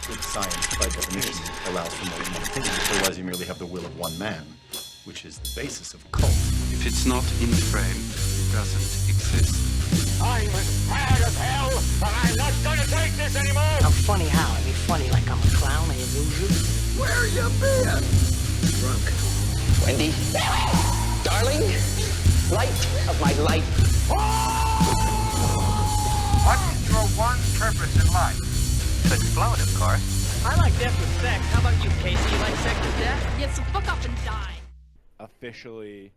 Good science, by definition, allows for more than one opinion. Otherwise, you merely have the will of one man, which is the basis of cult. If it's not in frame, it doesn't exist. I'm as mad as hell, and I'm not gonna take this anymore! I'm funny how? I mean funny like I'm a clown, I amuse you? Where you been? Drunk. Wendy, darling, light of my life. What's your one purpose in life? To explode, of course. I like death with sex. How about you, Casey? You like sex with death? Yeah, so fuck up and die. Officially,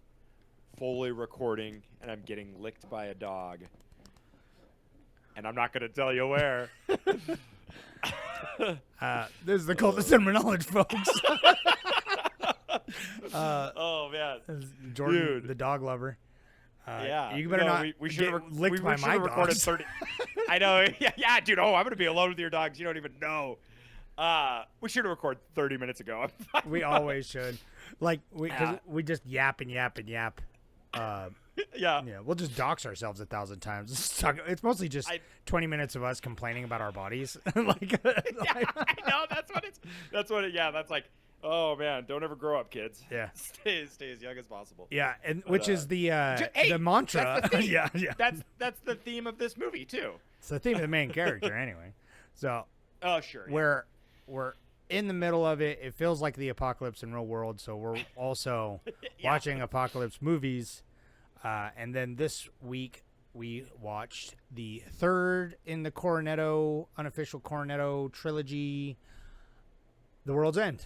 fully recording, and I'm getting licked by a dog. And I'm not going to tell you where. This is the Cult of Cinema Knowledge, folks. Oh, man. Jordan, Dude. the dog lover. Yeah. You better not we get licked by my recorded dogs. 30. I know. Yeah, dude. Oh, I'm going to be alone with your dogs. You don't even know. We should have recorded 30 minutes ago. We always should. Like, cause we just yap and yap and yap. Yeah. We'll just dox ourselves 1,000 times. It's mostly just 20 minutes of us complaining about our bodies. Like, Yeah, I know. That's like, oh, man, don't ever grow up, kids. Yeah. Stay as young as possible. Yeah, and which is the Hey, the mantra. That's the theme. yeah. That's the theme of this movie, too. It's the theme of the main character, anyway. So, Oh, sure. Yeah. we're in the middle of it. It feels like the apocalypse in real world, so we're also watching apocalypse movies. And then this week we watched the third in the unofficial Cornetto trilogy, The World's End,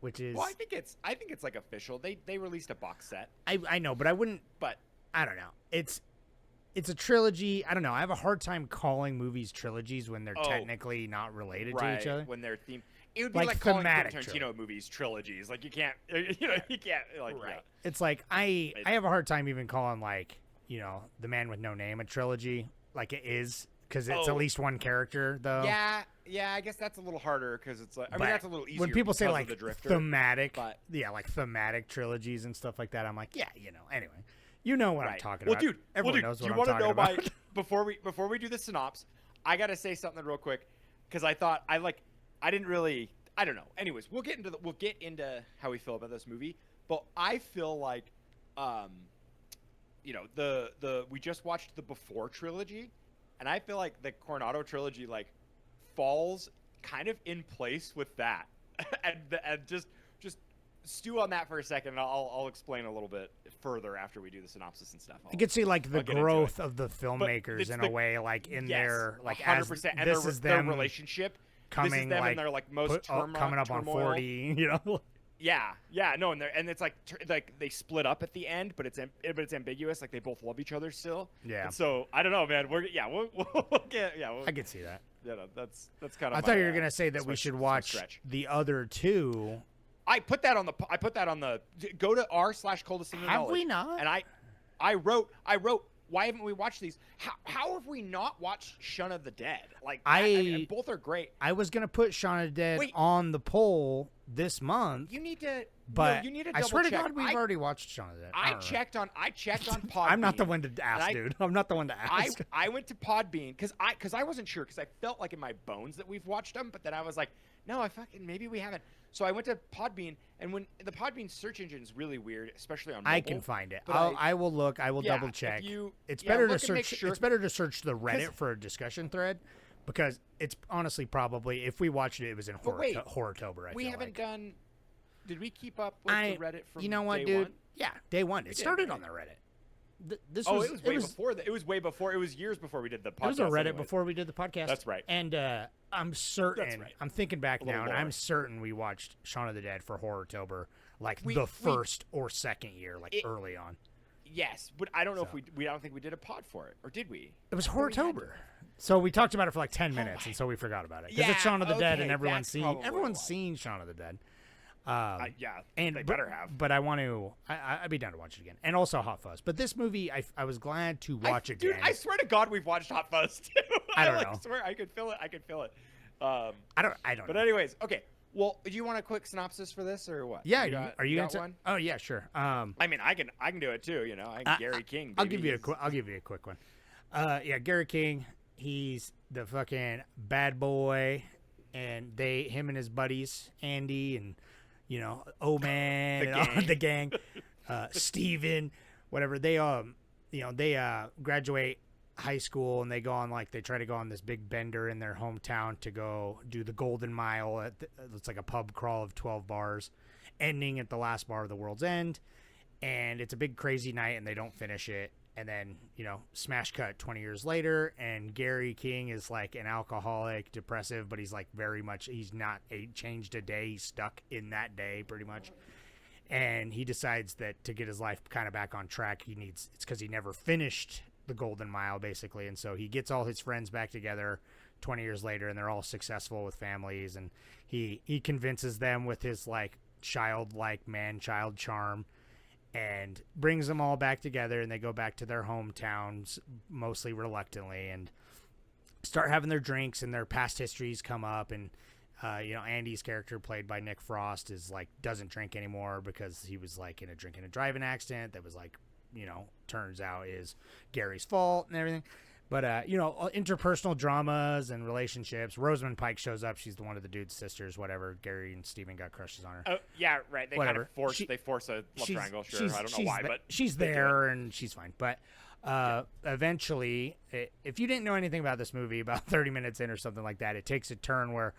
which is. Well, I think it's like official. They released a box set. I know, but I wouldn't. But I don't know. It's a trilogy. I don't know. I have a hard time calling movies trilogies when they're technically not related to each other. When they're themed. It would be Like like calling thematic Tarantino movies trilogies. Like you can't like Right. It's like I have a hard time even calling like, The Man with No Name a trilogy, like it is, because it's at least one character though. Yeah. I guess that's a little harder because it's like that's a little easier. When people say because like of the Drifter, thematic, but like thematic trilogies and stuff like that, I'm like, anyway, you know what I'm talking well, about. Dude, Everyone knows what I'm talking about. Before we do the synopsis, I gotta say something real quick because I thought I didn't really. I don't know. Anyways, we'll get into how we feel about this movie, but I feel like, we just watched the Before trilogy, and I feel like the Cornetto trilogy like falls kind of in place with that, and just stew on that for a second, and I'll explain a little bit further after we do the synopsis and stuff. You could see like the growth of the filmmakers in a way, like in their like 100%, as and this is them their relationship. coming this is them like in their like most coming up on turmoil. 40, Yeah, no, and it's like they split up at the end, but it's ambiguous. Like they both love each other still. Yeah. And so I don't know, man. We'll get I could see that. Yeah, no, that's kind of. I thought you were gonna say that we should watch the other two. I put that on the. Go to r/Cul-de-Sac. Have we not? And I wrote. Why haven't we watched these? How have we not watched Shaun of the Dead? Like I mean, both are great. I was gonna put Shaun of the Dead on the poll this month. You need to, but you need to I double swear to check. God, we've already watched Shaun of the Dead. I checked on Podbean. I'm not the one to ask, dude. I'm not the one to ask. I went to Podbean because I wasn't sure because I felt like in my bones that we've watched them, but then I was like, no, maybe we haven't. So I went to Podbean, and when the Podbean search engine is really weird, especially on mobile. I can find it. I will look. I will double check. It's better to search. Sure. It's better to search the Reddit for a discussion thread, because it's honestly probably if we watched it, it was in Horrortober. We haven't done. Did we keep up with the Reddit from You know what, day dude? one? Yeah, day one. It started on the Reddit. It was way before. It was years before we did the podcast. It was a Reddit before we did the podcast. That's right. And I'm certain. That's right. I'm thinking back now, and I'm certain we watched Shaun of the Dead for Horrortober, like the first or second year, early on. Yes, but I don't know if we. I don't think we did a pod for it, or did we? It was Horrortober. So we talked about it for like 10 minutes, and so we forgot about it because it's Shaun of the Dead, and everyone's seen Shaun of the Dead. They better have. But I want to. I'd be down to watch it again, and also Hot Fuzz. But this movie, I was glad to watch again. Dude, I swear to God, we've watched Hot Fuzz too. I don't know. I swear, I could feel it. I don't. But anyways, okay. Well, do you want a quick synopsis for this or what? Yeah. Are you got gonna one? Oh yeah, sure. I mean, I can do it too. Gary King. I'll give you a quick one. Gary King. He's the fucking bad boy and him and his buddies, Andy and O-Man and all the gang, Steven, whatever. They graduate high school and they try to go on this big bender in their hometown to go do the Golden Mile. It's like a pub crawl of 12 bars, ending at the last bar of the World's End. And it's a big crazy night and they don't finish it. And then, smash cut 20 years later, and Gary King is like an alcoholic, depressive, but he's like he's not changed a day. He's stuck in that day pretty much. And he decides that to get his life kind of back on track, it's because he never finished the Golden Mile basically. And so he gets all his friends back together 20 years later, and they're all successful with families. And he convinces them with his like childlike man-child charm, and brings them all back together, and they go back to their hometowns, mostly reluctantly, and start having their drinks, and their past histories come up. And, Andy's character, played by Nick Frost, is like, doesn't drink anymore because he was like in a drinking and driving accident that was like, turns out is Gary's fault and everything. But, interpersonal dramas and relationships. Rosamund Pike shows up. She's one of the dude's sisters, whatever. Gary and Steven got crushes on her. Oh, yeah, right. They whatever. kind of force a love triangle. Sure, I don't know why, but she's there and she's fine. But eventually, if you didn't know anything about this movie, about 30 minutes in or something like that, it takes a turn where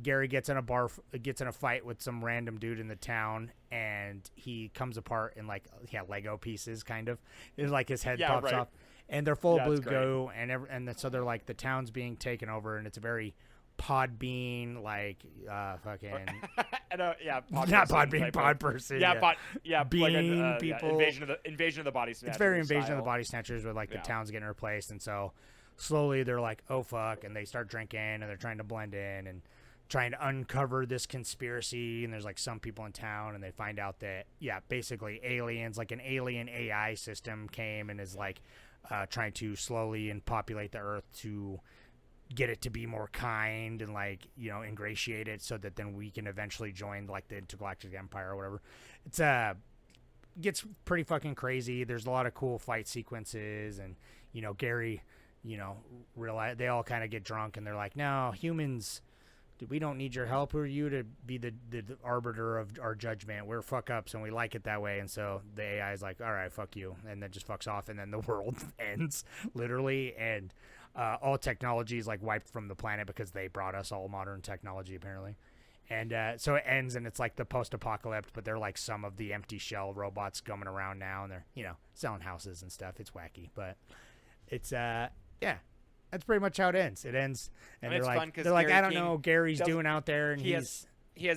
Gary gets in a fight with some random dude in the town, and he comes apart in Lego pieces, kind of. It's like his head pops off. And they're full of blue goo, and so they're like, the town's being taken over, and it's a very Podbean, fucking not Podbean, Pod person, Bean people, invasion of the body snatchers. It's very Invasion of the Body Snatchers, where the town's getting replaced, and so slowly they're like, oh fuck, and they start drinking, and they're trying to blend in and trying to uncover this conspiracy. And there's like some people in town, and they find out that basically aliens, like an alien AI system, came and is like trying to slowly populate the earth to get it to be more kind and ingratiate it, so that then we can eventually join the intergalactic empire or whatever. It's gets pretty fucking crazy. There's a lot of cool fight sequences, and Gary realize they all kind of get drunk, and they're like, no, humans, we don't need your help. Who are you to be the arbiter of our judgment? We're fuck ups, and we like it that way. And so the AI is like, all right, fuck you, and then just fucks off, and then the world ends, literally, and all technology is wiped from the planet because they brought us all modern technology, apparently. And so it ends, and it's like the post-apocalypse, but they're like some of the empty shell robots coming around now, and they're selling houses and stuff. It's wacky, but it's that's pretty much how it ends. It ends, and they're like, Gary I don't King know, Gary's doing out there, and he has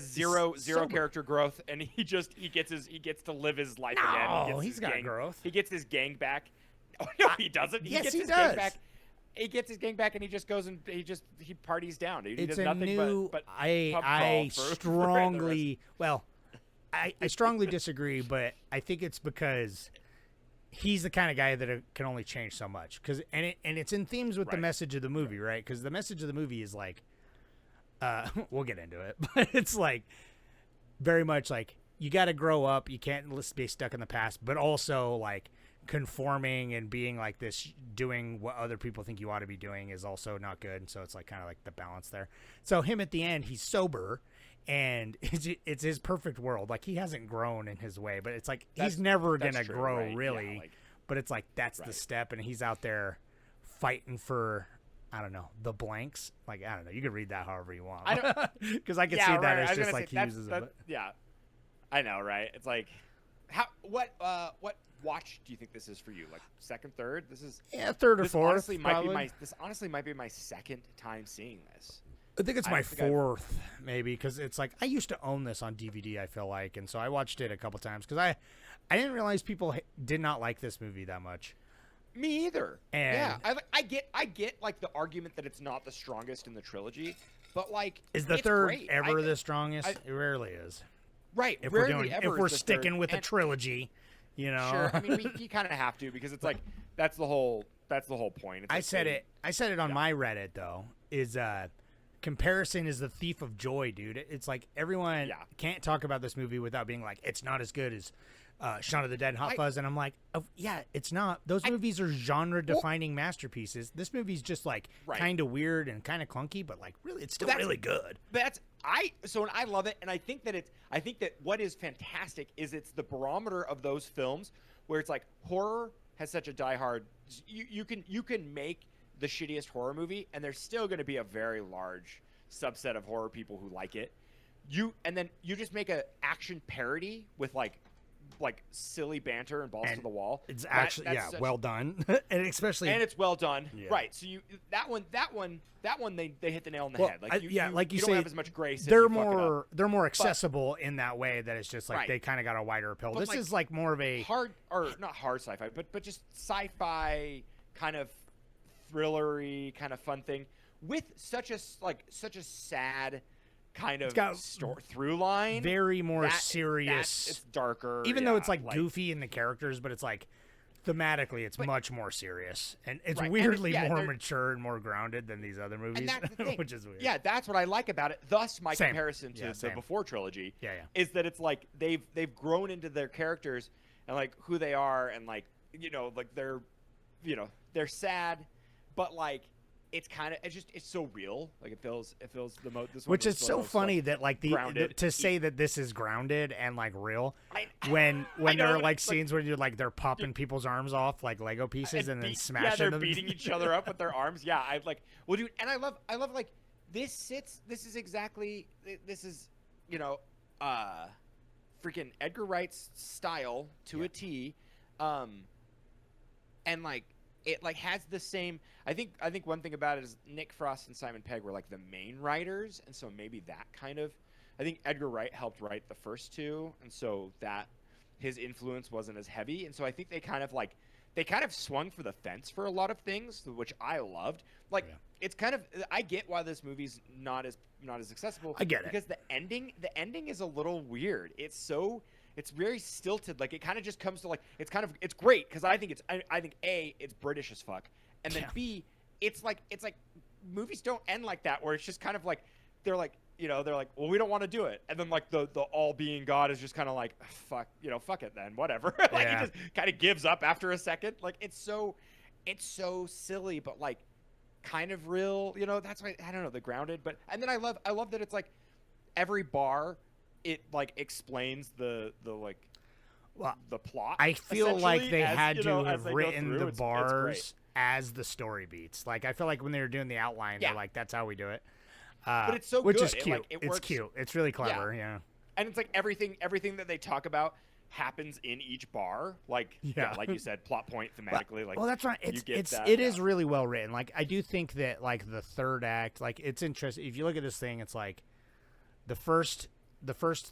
zero character growth, and he gets to live his life again. He's got growth. He gets his gang back. Oh no, he doesn't. Yes, gets he his does. Gang back. He gets his gang back, and he just goes and he parties down. Dude. He It's does a nothing new. but I strongly I strongly disagree, but I think it's because he's the kind of guy that can only change so much. And it's in themes with the message of the movie, right? Because the message of the movie is we'll get into it, but it's very much you got to grow up. You can't be stuck in the past, but also conforming and being this, doing what other people think you ought to be doing is also not good. And so it's kind of the balance there. So him at the end, he's sober, and it's his perfect world. He hasn't grown in his way, but it's he's never gonna grow, right? Really. Yeah, but it's that's the step, and he's out there fighting for, I don't know, the blanks. I don't know. You can read that however you want. Because I can see that as just he uses it. Yeah, I know, right? It's what watch do you think this is for you? Second, third? This is third or fourth. This honestly might be my second time seeing this. I think it's my fourth, maybe, because it's I used to own this on DVD, I feel like, and so I watched it a couple times because I didn't realize people did not like this movie that much. Me either. And I get the argument that it's not the strongest in the trilogy, but is the third ever the strongest? It rarely is. Right. If we're sticking with a trilogy, Sure. I mean, you kind of have to, because it's that's the whole point. It's I said it on my Reddit though. Is comparison is the thief of joy, dude. It's everyone can't talk about this movie without being it's not as good as Shaun of the Dead, Hot Fuzz, and I'm like, oh, yeah, it's not. Those movies are genre-defining masterpieces. This movie's just like kind of weird and kind of clunky, but like really, it's still really good. I love it, and I think that what is fantastic is it's the barometer of those films where it's like horror has such a diehard. You can make the shittiest horror movie, and there's still going to be a very large subset of horror people who like it. And then you just make a action parody with like silly banter and balls to the wall. It's actually well done, and especially it's well done, right? So that one they hit the nail on the head. Like you like you don't say, have as much grace. They're more accessible in that way that it's just like they kind of got a wider appeal. This is like more of a not hard sci-fi, but just sci-fi kind of thrillery kind of fun thing with such a sad kind of through line, very more serious. It's darker, even though it's like goofy in the characters, but it's like thematically it's much more serious, and it's weirdly more mature and more grounded than these other movies, which is weird. Yeah, that's what I like about it. Thus, my comparison to the Before trilogy is that it's like they've grown into their characters and like who they are, and like like they're sad, but like. It's kind of it's so real, like it feels the most. Which is so funny that like to say that this is grounded and like real when there are like scenes where you're like they're popping people's arms off like Lego pieces and then smashing them. They're beating each other up with their arms. Yeah, I like dude, and I love like this is exactly freaking Edgar Wright's style to a T, and like. It like has the same. I think one thing about it is Nick Frost and Simon Pegg were like the main writers, and so maybe that kind of. I think Edgar Wright helped write the first two, and so that his influence wasn't as heavy, and so I think they kind of swung for the fence for a lot of things, which I loved. Like it's kind of I get why this movie's not as accessible. I get it because the ending is a little weird. It's very stilted. Like it kind of just comes to like it's great because I think A, it's British as fuck, and then B, it's like movies don't end like that where it's just kind of like they're like well, we don't want to do it, and then like the all being God is just kind of like fuck it then whatever. Like he just kind of gives up after a second. Like it's so silly, but like kind of real. That's why I don't know the grounded, but and then I love that it's like every bar. It like explains the plot. I feel like they had to have written the bars as the story beats. Like I feel like when they were doing the outline, they're like, "That's how we do it." But it's so which good. Is cute. It's works. cute. It's really clever. Yeah. And it's like everything that they talk about happens in each bar. Like like you said, plot point thematically. Like that's right. It is really well written. Like I do think that like the third act, like it's interesting. If you look at this thing, it's like the first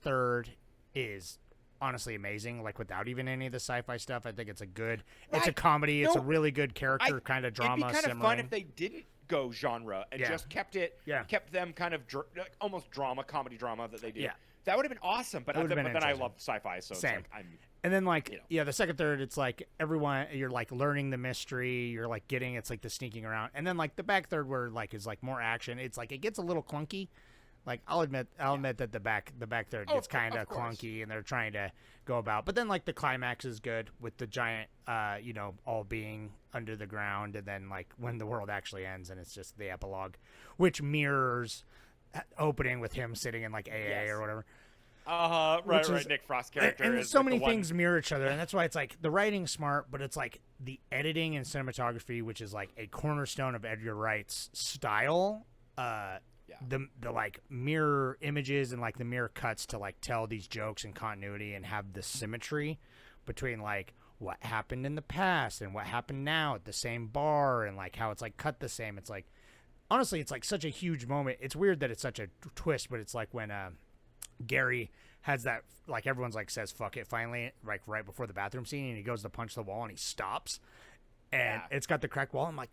third is honestly amazing, like without even any of the sci-fi stuff. I think it's it's a comedy. It's a really good character kind of drama. It'd be kind of fun if they didn't go genre and just kept them kind of almost comedy drama that they do. Yeah. That would have been awesome, but then I love sci-fi, so Same. It's like and then like the second third, it's like everyone you're like learning the mystery, you're like getting it's like the sneaking around, and then like the back third where like is like more action. It's like it gets a little clunky. Like I'll admit that the back third gets kind of clunky, and they're trying to go about. But then like the climax is good with the giant, all being under the ground, and then like when the world actually ends, and it's just the epilogue, which mirrors opening with him sitting in like AA or whatever. Right. Nick Frost character, and so many things mirror each other, and that's why it's like the writing's smart, but it's like the editing and cinematography, which is like a cornerstone of Edgar Wright's style. The like mirror images and like the mirror cuts to like tell these jokes and continuity and have the symmetry between like what happened in the past and what happened now at the same bar, and like how it's like cut the same. It's like honestly it's like such a huge moment. It's weird that it's such a twist, but it's like when Gary has that like everyone's like says fuck it finally like right before the bathroom scene, and he goes to punch the wall and he stops. And it's got the cracked wall. I'm like,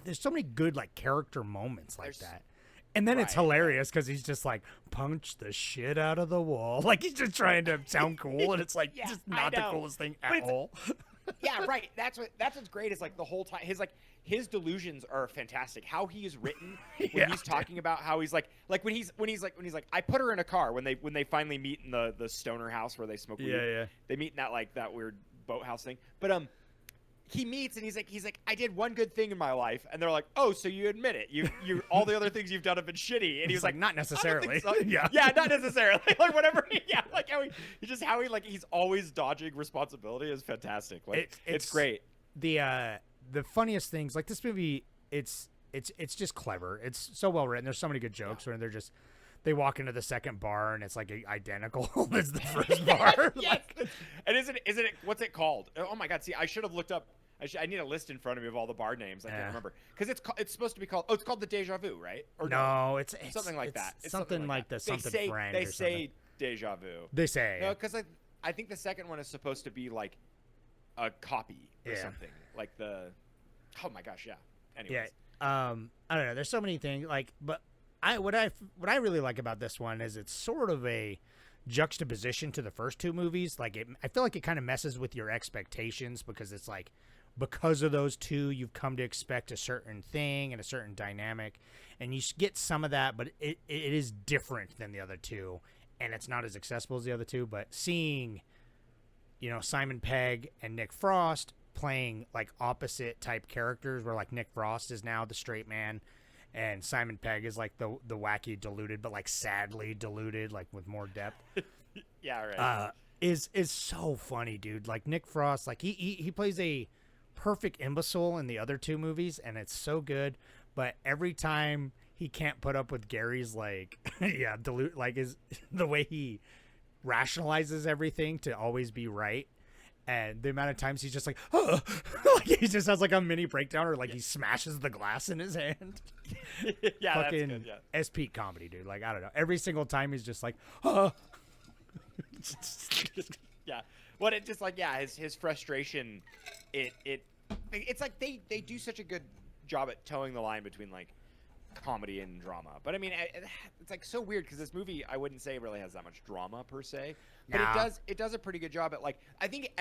there's so many good like character moments like that. And then it's hilarious because he's just like, punch the shit out of the wall. Like he's just trying to sound cool, and it's like just not the coolest thing at all. Yeah, right. That's what's great is like the whole time his delusions are fantastic. How he is written when he's talking about how he's like when he's like I put her in a car when they finally meet in the stoner house where they smoke weed. Yeah. They meet in that weird boathouse thing. But he meets and he's like I did one good thing in my life, and they're like, oh, so you admit it? You all the other things you've done have been shitty, and he was like not necessarily. So. Yeah, not necessarily. Like whatever. Yeah, like how he like he's always dodging responsibility is fantastic. Like it's great. The funniest things, like this movie, it's just clever. It's so well written. There's so many good jokes where they walk into the second bar and it's like identical as the first bar. Yes. And isn't it what's it called? Oh my god, see, I should have looked up. I need a list in front of me of all the bar names. I can't remember because it's supposed to be called. Oh, it's called the Deja Vu, right? Or no, it's something like that. It's something like the something friend. They say Deja Vu. They say no, because I think the second one is supposed to be like a copy or something like the. Oh my gosh, yeah. Anyways. Yeah. I don't know. There's so many things but what I really like about this one is it's sort of a juxtaposition to the first two movies. Like I feel like it kind of messes with your expectations because it's like. Because of those two, you've come to expect a certain thing and a certain dynamic, and you get some of that, but it is different than the other two, and it's not as accessible as the other two. But seeing, Simon Pegg and Nick Frost playing like opposite type characters, where like Nick Frost is now the straight man, and Simon Pegg is like the wacky deluded, but like sadly deluded, like with more depth. Yeah, right. Is so funny, dude. Like Nick Frost, like he plays a perfect imbecile in the other two movies, and it's so good, but every time he can't put up with Gary's like dilute, like is the way he rationalizes everything to always be right, and the amount of times he's just like like he just has like a mini breakdown, or like he smashes the glass in his hand. Yeah, fucking that's good. Yeah, S-Peak comedy, dude. Like I don't know, every single time he's just like yeah. Well, it just like his frustration, it's like they do such a good job at towing the line between like comedy and drama. But I mean, it's like so weird because this movie I wouldn't say really has that much drama per se, but it does a pretty good job at like I think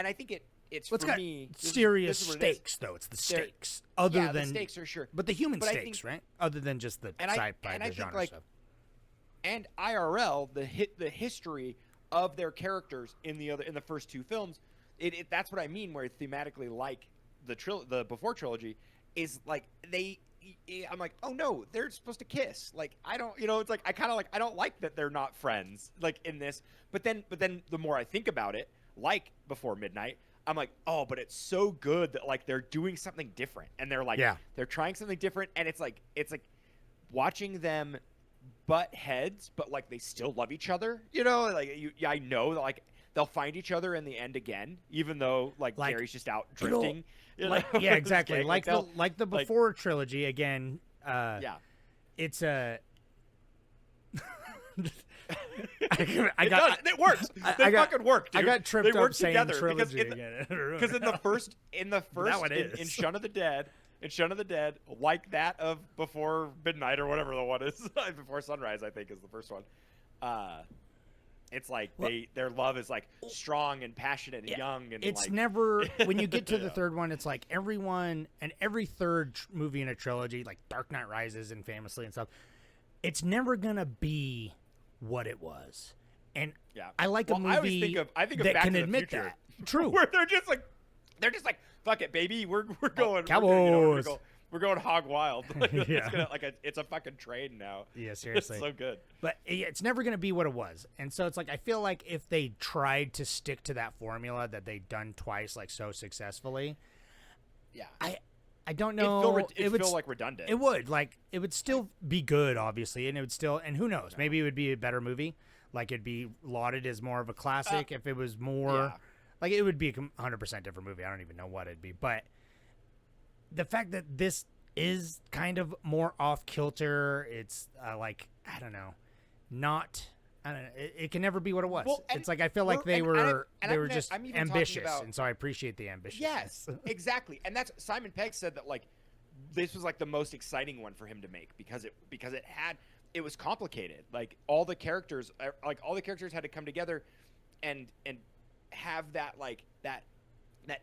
it's for got me serious stakes though. It's the stakes other than the stakes are sure, but the human stakes, right? Other than just the sci-fi, the genre like, stuff. And IRL, the history of their characters in the first two films, that's what I mean. Where thematically, like the before trilogy, is like I'm like, oh no, they're supposed to kiss. Like I don't, it's like I kind of like I don't like that they're not friends like in this. But then the more I think about it, like Before Midnight, I'm like, oh, but it's so good that like they're doing something different, and they're like they're trying something different, and it's like watching them butt heads, but like they still love each other, like I know that like they'll find each other in the end again, even though like Gary's just out drifting. Yeah, exactly. Like the Before trilogy again. It's a. It works. They fucking work, dude. I got tripped they work up saying together trilogy again. Because in the first, in Shaun of the Dead. In Shaun of the Dead, like that of Before Midnight or whatever the one is, Before Sunrise, I think is the first one. It's like their love is like strong and passionate and young, and it's like, never when you get to the third one, it's like everyone and every third movie in a trilogy, like Dark Knight Rises and famously and stuff, it's never gonna be what it was. And I like a movie I think of that Back can to the admit Future, that. True. Where they're just like fuck it, baby, we're going Cowboys. We're going hog wild. Yeah. It's a fucking train now. Yeah, seriously. It's so good. But it's never going to be what it was. And so it's like I feel like if they tried to stick to that formula that they've done twice like so successfully, I don't know. It would feel like redundant. It would. Like it would still be good, obviously, and it would still and who knows, maybe it would be a better movie. Like it'd be lauded as more of a classic if it was more like it would be a 100% different movie. I don't even know what it'd be. But the fact that this is kind of more off kilter, it's like I don't know, it can never be what it was. Well, it's like I feel like they were just ambitious, and so I appreciate the ambition. Yes, exactly, and that's Simon Pegg said that like this was like the most exciting one for him to make because it was complicated. Like all the characters had to come together, and have that like that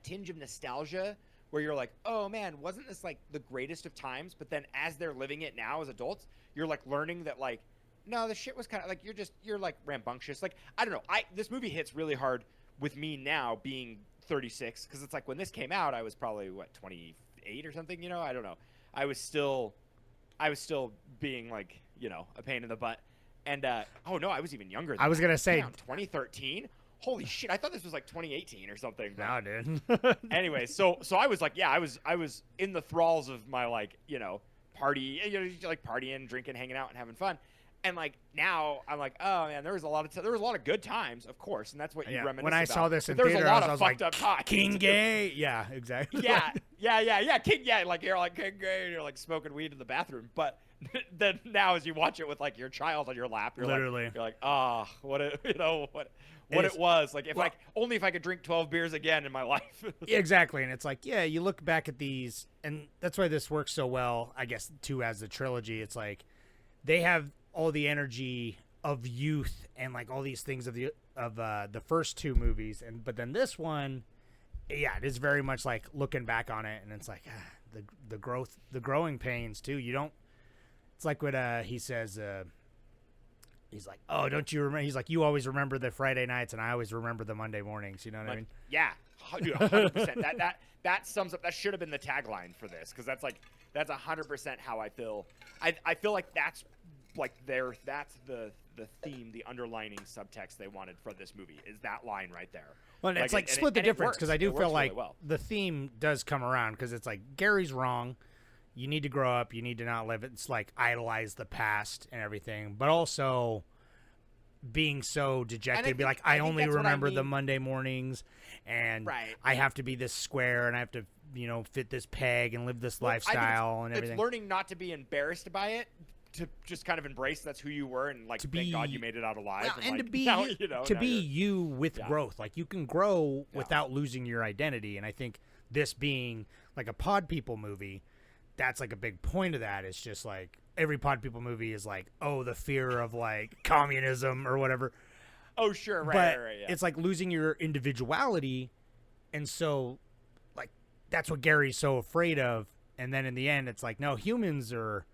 tinge of nostalgia where you're like, oh man, wasn't this like the greatest of times? But then as they're living it now as adults, you're like learning that like, no, the shit was kind of like you're like rambunctious. Like I don't know, this movie hits really hard with me now being 36 because it's like when this came out, I was probably what 28 or something. You know, I don't know. I was still being like a pain in the butt. And oh no, I was even younger. Than I was gonna say 2013. Holy shit! I thought this was like 2018 or something. No, dude. Anyway, so I was like, yeah, I was in the thralls of my like party, like partying, drinking, hanging out, and having fun. And like now, I'm like, oh man, there was a lot of good times, of course, and that's what you reminisce when I about. saw this in there was theater, a lot I of was fucked like, up times. King Gay. Yeah, exactly. Yeah, King. Yeah, like you're like King Gay, and you're like smoking weed in the bathroom. But then now, as you watch it with like your child on your lap, you're like, ah, what it, what it was like. If only if I could drink 12 beers again in my life. Exactly, and it's like, yeah, you look back at these, and that's why this works so well, I guess, too, as the trilogy. It's like they have all the energy of youth and like all these things of the first two movies, but then this one, yeah, it is very much like looking back on it, and it's like the growing pains too. You don't. It's like what he says. He's like, oh, don't you remember? He's like, you always remember the Friday nights, and I always remember the Monday mornings. You know what I mean? Yeah, dude, 100%. That sums up. That should have been the tagline for this, because that's 100% how I feel. I feel like that's like that's the theme, the underlining subtext they wanted for this movie is that line right there. Well, and it's like split the difference, because I do feel like the theme does come around, because it's like Gary's wrong. You need to grow up. You need to not live. It's like idolize the past and everything, but also being so dejected, be like, I only remember the Monday mornings, and I have to be this square, and I have to, fit this peg and live this lifestyle and everything. It's learning not to be embarrassed by it, to just kind of embrace that's who you were, and like thank God you made it out alive. Well, and like, to be now, you with growth. Like you can grow without losing your identity, and I think this being like a Pod People movie, that's like a big point of that. It's just like every Pod People movie is like, oh, the fear of like communism or whatever. Oh, sure, right, but right, yeah. It's like losing your individuality, and so like that's what Gary's so afraid of. And then in the end, it's like, no, humans are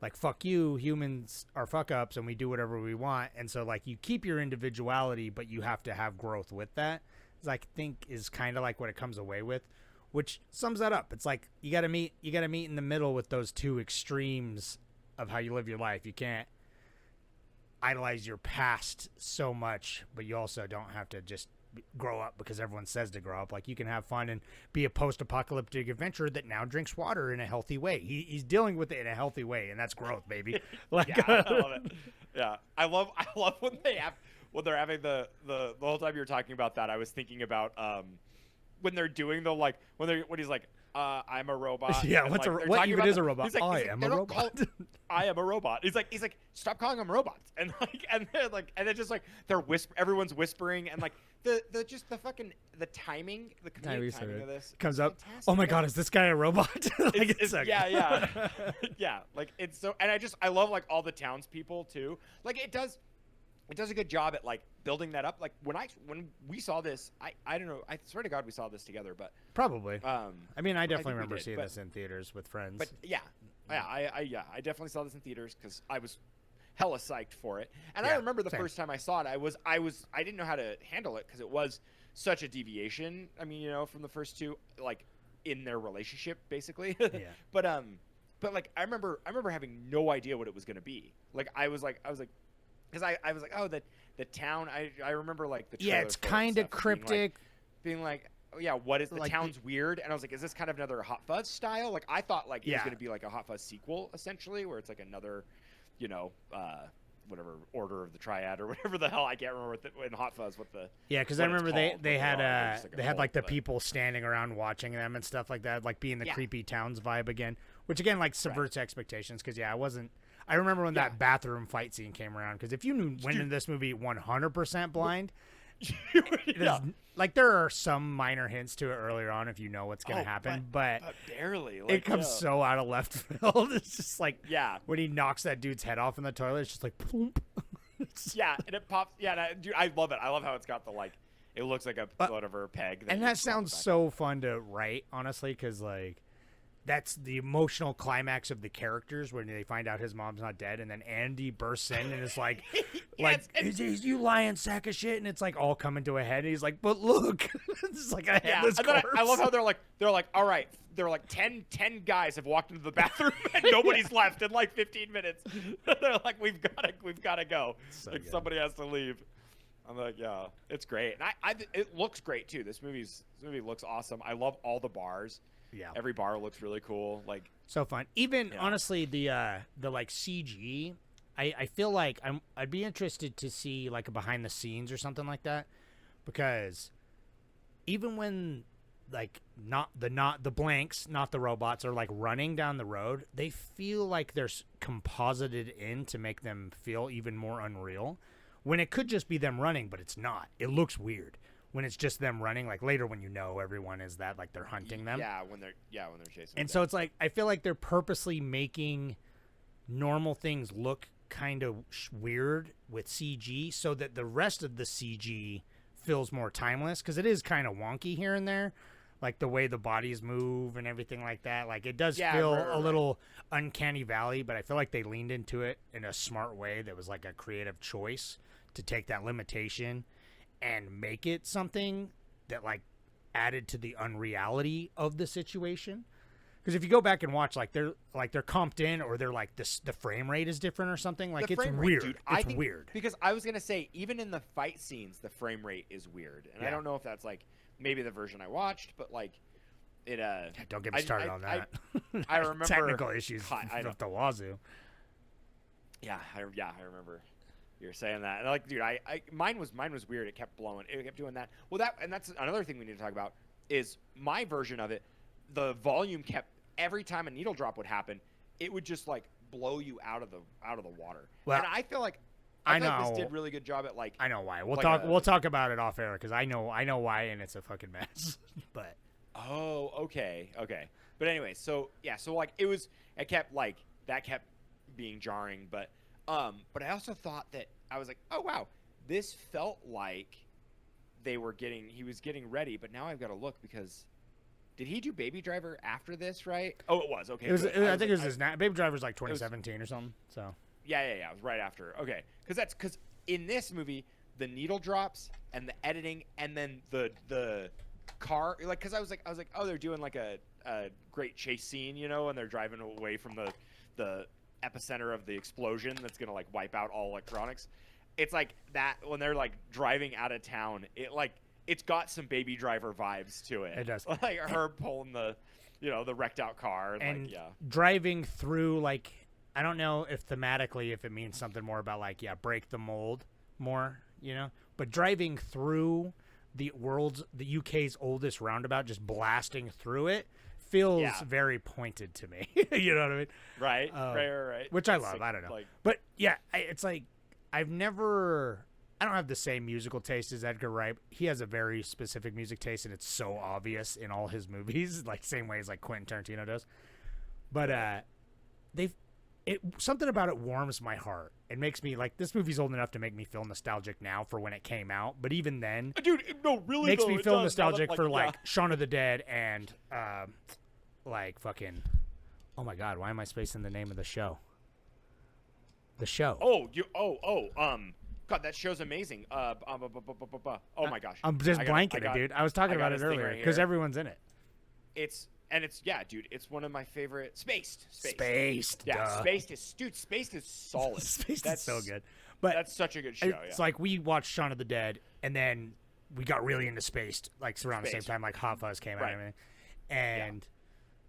like, fuck you. Humans are fuck ups, and we do whatever we want. And so like you keep your individuality, but you have to have growth with that. I think is kind of like what it comes away with. Which sums that up. It's like you gotta meet in the middle with those two extremes of how you live your life. You can't idolize your past so much, but you also don't have to just grow up because everyone says to grow up. Like you can have fun and be a post-apocalyptic adventurer that now drinks water in a healthy way. He's dealing with it in a healthy way, and that's growth, baby. Like yeah, I love it. Yeah, I love when they're having the whole time you were talking about that. I was thinking about when they're doing when he's like, I'm a robot. Yeah, what even is a robot? I am a robot. I am a robot. He's like, stop calling them robots. And then just like everyone's whispering, and like the timing, the comedic timing of this comes up. Fantastic. Oh my God, is this guy a robot? Yeah. Yeah. Like it's so, and I love like all the townspeople too. Like it does a good job at like building that up. Like when we saw this, I don't know. I swear to God we saw this together, but probably. I mean, I definitely remember seeing but, this in theaters with friends. But I definitely saw this in theaters because I was hella psyched for it. And I remember the first time I saw it, I didn't know how to handle it because it was such a deviation. I mean, from the first two, like in their relationship, basically. Yeah. But like I remember having no idea what it was going to be. Like I was like. Because I was like, oh, the town. I remember like the trailer it's kind of cryptic. Being like, oh yeah, what is the town's weird? And I was like, is this kind of another Hot Fuzz style? Like I thought like it was going to be like a Hot Fuzz sequel essentially, where it's like another, whatever Order of the Triad or whatever the hell, I can't remember in Hot Fuzz what the because I remember they had like the people standing around watching them and stuff like that, like being the creepy towns vibe again, which again like subverts expectations because I remember when that bathroom fight scene came around, because if you went into this movie 100% blind, like there are some minor hints to it earlier on if you know what's going to happen, but barely. Like, it comes so out of left field. It's just like when he knocks that dude's head off in the toilet, it's just like plump. And it pops. Yeah, dude, I love it. I love how it's got the like. It looks like a whatever peg. And that sounds so fun to write, honestly, because like that's the emotional climax of the characters when they find out his mom's not dead, and then Andy bursts in and is like, you lying sack of shit, and it's like all coming to a head. And he's like, but look, it's like a headless corpse. I love how they're like, all right, they're like 10 guys have walked into the bathroom and nobody's left in like 15 minutes. They're like, we've got to go. So like good. somebody has to leave. I'm like, yeah, it's great, and it looks great too. This movie looks awesome. I love all the bars. Yeah, every bar looks really cool. Like so fun. Even honestly, the like CG, I feel like I'd be interested to see like a behind the scenes or something like that, because even when like not the blanks, not the robots, are like running down the road, they feel like they're composited in to make them feel even more unreal. When it could just be them running, but it's not. It looks weird when it's just them running. Like later, when you know everyone is that, like they're hunting them. Yeah, when they're chasing. And so it's like I feel like they're purposely making normal things look kind of weird with CG, so that the rest of the CG feels more timeless, because it is kind of wonky here and there, like the way the bodies move and everything like that. Like it does feel a little uncanny valley, but I feel like they leaned into it in a smart way that was like a creative choice to take that limitation and make it something that like added to the unreality of the situation. Because if you go back and watch, like they're comped in, or they're like the frame rate is different or something. Like it's weird. Dude, it's weird. Because I was gonna say, even in the fight scenes, the frame rate is weird, and I don't know if that's like maybe the version I watched, but like it. Don't get me started on that. I remember technical issues from the wazoo. Yeah, I remember. You were saying that, and like, dude, mine was weird. It kept blowing. It kept doing that. Well, that's another thing we need to talk about is my version of it. The volume kept, every time a needle drop would happen, it would just like blow you out of the water. Well, and I feel like this did a really good job at like. I know why. We'll talk about it off air, because I know why, and it's a fucking mess. But okay. But anyway, so like it kept being jarring, but I also thought that I was like, oh wow, this felt like he was getting ready, but now I've got to look, because did he do Baby Driver after this, right? Oh, it was. Okay. I think it was Baby Driver's like 2017 or something. So yeah, it was right after. Okay, because in this movie the needle drops and the editing, and then the car, like, because I was like, oh, they're doing like a great chase scene, and they're driving away from the epicenter of the explosion that's gonna like wipe out all electronics. It's like that when they're like driving out of town. It's got some Baby Driver vibes to it. It does. Like her pulling the wrecked out car and like, driving through, like, I don't know if thematically if it means something more about like break the mold more, but driving through the UK's oldest roundabout, just blasting through it, feels very pointed to me. You know what I mean? Right. Right. Which I love. I don't know. But yeah, it's like I don't have the same musical taste as Edgar Wright. He has a very specific music taste, and it's so obvious in all his movies, like same way as like Quentin Tarantino does. But something about it warms my heart. It makes me like, this movie's old enough to make me feel nostalgic now for when it came out. But even then, dude, no, really, makes me feel nostalgic for like Shaun of the Dead and like fucking. Oh my God, why am I spacing the name of the show? The show. God, that show's amazing. Oh my gosh. I'm just blanking it, dude. I was talking about it earlier because everyone's in it. It's dude, it's one of my favorite. Spaced. Yeah, duh. Spaced is solid. Spaced is so good. But that's such a good show. It's like we watched Shaun of the Dead, and then we got really into Spaced, like around the same time, like Hot Fuzz came out and everything. And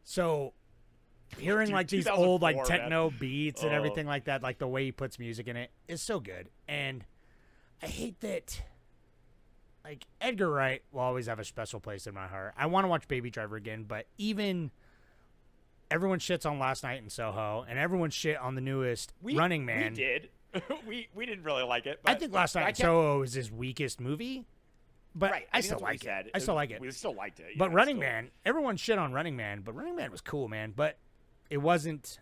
so hearing like these old like techno beats and everything like that, like the way he puts music in it is so good. And I hate that, like, Edgar Wright will always have a special place in my heart. I want to watch Baby Driver again, but even everyone shits on Last Night in Soho, and everyone shit on the newest Running Man. We did. we didn't really like it. But I think Last Night in Soho is his weakest movie, but I still like it. I still like it. We still liked it. But Running Man, everyone shit on Running Man, but Running Man was cool, man. But it wasn't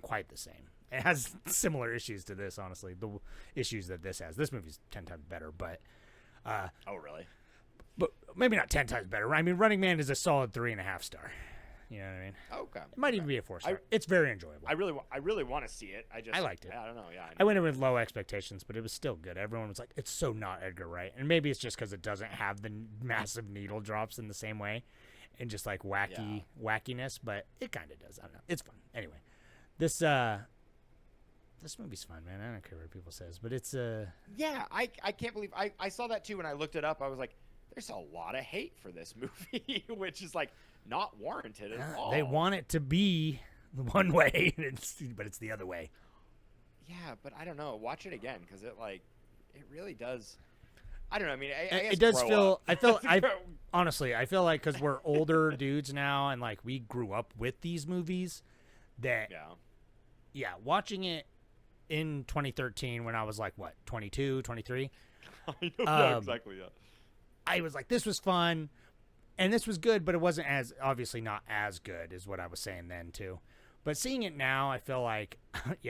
quite the same. It has similar issues to this, honestly. The issues that this has. This movie's 10 times better, but Oh, really? But maybe not 10 times better. I mean, Running Man is a solid 3.5 star. You know what I mean? Okay. It might even be a 4 star. It's very enjoyable. I really want to see it. I liked it. I don't know. Yeah. I went in with low expectations, but it was still good. Everyone was like, "It's so not Edgar Wright," and maybe it's just because it doesn't have the massive needle drops in the same way, and just like wackiness. But it kind of does. I don't know. It's fun. Anyway, this movie's fun, man. I don't care what people says, but it's Yeah, I can't believe I saw that too when I looked it up. I was like, there's a lot of hate for this movie, which is like not warranted at all. They want it to be one way, but it's the other way. Yeah, but I don't know. Watch it again because it really does. I don't know. I mean, I guess it does grow feel. up. Honestly, I feel like because we're older dudes now, and like we grew up with these movies, that watching it in 2013 when I was like, what, 22, 23? Yeah, exactly, yeah. I was like, this was fun, and this was good, but it wasn't as, obviously not as good is what I was saying then, too. But seeing it now, I feel like,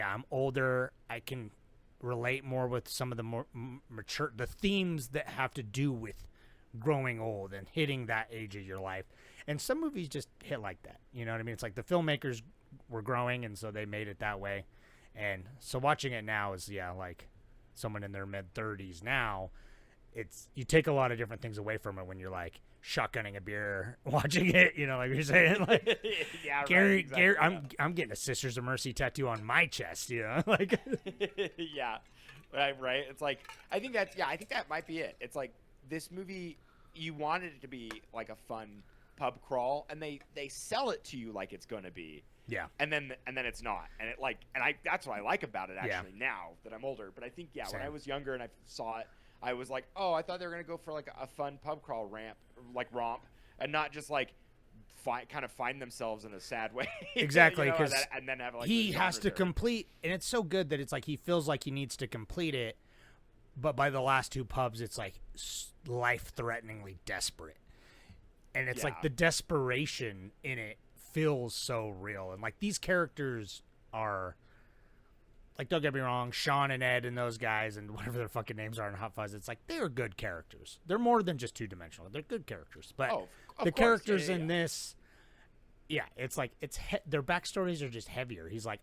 I'm older. I can relate more with some of the more mature, the themes that have to do with growing old and hitting that age of your life. And some movies just hit like that. You know what I mean? It's like the filmmakers were growing, and so they made it that way. And so watching it now is, like someone in their mid-30s now, you take a lot of different things away from it when you're like shotgunning a beer watching it, like you're saying, like Gary, exactly, Gary, I'm getting a Sisters of Mercy tattoo on my chest, like yeah, right. It's like I think that might be it. It's like this movie, you wanted it to be like a fun pub crawl, and they sell it to you like it's going to be. Yeah. And then it's not. And that's what I like about it actually now that I'm older. But I think when I was younger and I saw it, I was like, "Oh, I thought they were going to go for like a fun pub crawl romp and not just like find themselves in a sad way." Exactly, because and then have like he has to complete, and it's so good that it's like he feels like he needs to complete it, but by the last two pubs it's like life-threateningly desperate. And it's like the desperation in it feels so real. And like these characters are, like, don't get me wrong, Sean and Ed and those guys and whatever their fucking names are in Hot Fuzz, it's like they're good characters. They're more than just two-dimensional. They're good characters. But the characters in this, it's like their backstories are just heavier. He's like,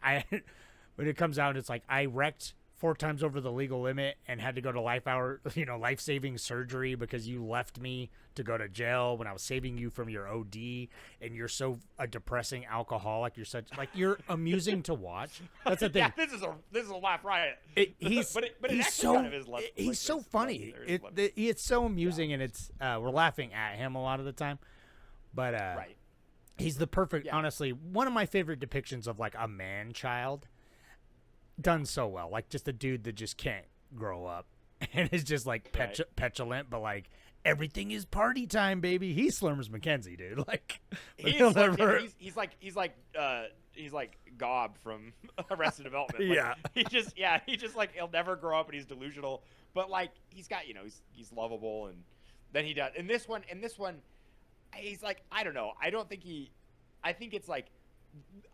when it comes out, it's like, I wrecked 4 times over the legal limit and had to go to life-saving surgery because you left me to go to jail when I was saving you from your OD, and you're so a depressing alcoholic. You're amusing to watch. That's the thing. Yeah, this is a laugh riot. He's so funny. It's so amusing, and it's we're laughing at him a lot of the time. But he's the perfect, honestly, one of my favorite depictions of like a man-child. Done so well, like just a dude that just can't grow up and is just like petulant, but like everything is party time, baby. He's Slurmers McKenzie, dude. Like he's like Gob from Arrested Development. Like, he just like he'll never grow up and he's delusional, but like he's got he's lovable, and then he does in this one he's like, I don't know, I think it's like,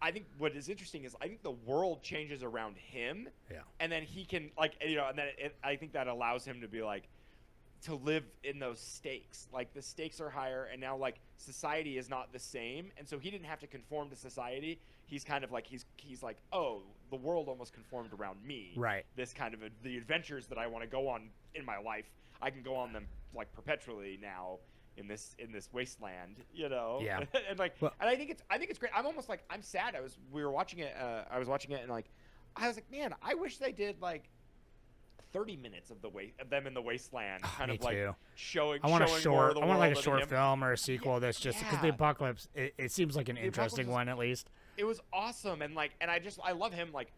I think what is interesting is I think the world changes around him, and then he can and then I think that allows him to be like, to live in those stakes. Like the stakes are higher, and now like society is not the same, and so he didn't have to conform to society. He's kind of like he's like, oh, the world almost conformed around me. Right. This kind of the adventures that I want to go on in my life, I can go on them like perpetually now. In this wasteland, Yeah. and like, and I think it's great. I'm almost like, I'm sad. I was watching it, and like, I was like, man, I wish they did like 30 minutes of them in the wasteland, kind of like showing. I want a short. I want like a short film or a sequel. That's just because the apocalypse. It seems like an interesting one at least. It was awesome, and like, and I love him like,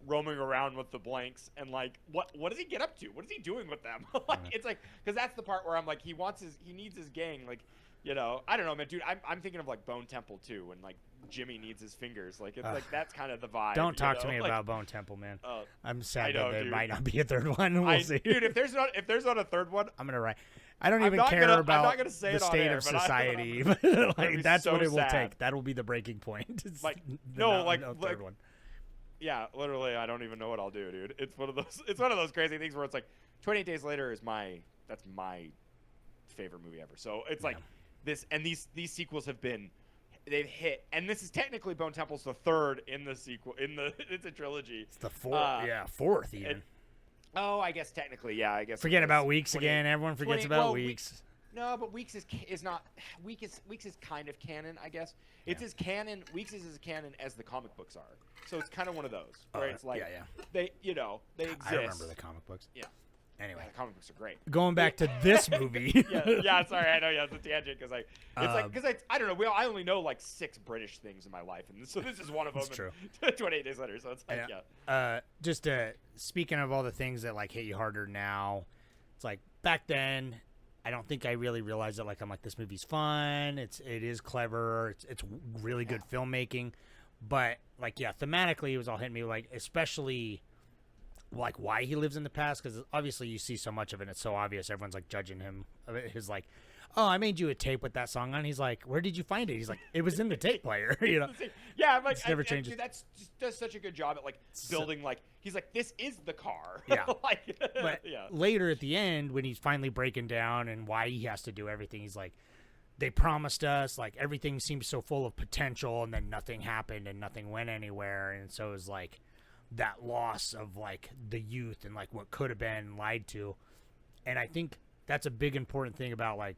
roaming around with the blanks, and like, what does he get up to? What is he doing with them? Like, it's like, because that's the part where I'm like, he needs his gang, like, I don't know, man, dude. I'm thinking of like Bone Temple too, and like Jimmy needs his fingers. Like, it's like that's kind of the vibe. Don't talk to me about Bone Temple, man. I'm sad that there might not be a third one. We'll see, dude. If there's not a third one, I'm gonna write. I don't even care about the state of society. Like, that's what it will take. That will be the breaking point. Like, no third one. Yeah, literally, I don't even know what I'll do, dude. It's one of those crazy things where it's like 28 Days Later is my that's my favorite movie ever. So it's like this, and these sequels they've hit, and this is technically Bone Temple's the third in the sequel it's a trilogy. It's the fourth even. I guess technically, yeah. I guess forget about Weeks again. Everyone forgets about Weeks. No, but Weeks is not. Weeks is kind of canon, I guess. It's as canon. Weeks is as canon as the comic books are. So it's kind of one of those where it's like they exist. I remember the comic books. Yeah. Anyway, the comic books are great. Going back to this movie. yeah. Sorry, I know. Yeah, it's a tangent because I don't know. I only know like 6 British things in my life, and so this is one of them. That's true. 28 Days Later. So it's like just speaking of all the things that like hit you harder now, it's like back then. I don't think I really realized that. Like I'm like, this movie's fun. It is clever. It's really good filmmaking, but like thematically it was all hitting me like especially like why he lives in the past, because obviously you see so much of it and it's so obvious. Everyone's like judging him. He's like, oh, I made you a tape with that song on. He's like, where did you find it? He's like, it was in the tape player. Yeah, I'm like, never changes. Dude, that's just does such a good job at like building like he's like, this is the car. Yeah. But later at the end when he's finally breaking down and why he has to do everything, he's like, they promised us like everything seemed so full of potential, and then nothing happened and nothing went anywhere, and so it was like that loss of like the youth and like what could have been lied to. And I think that's a big important thing about like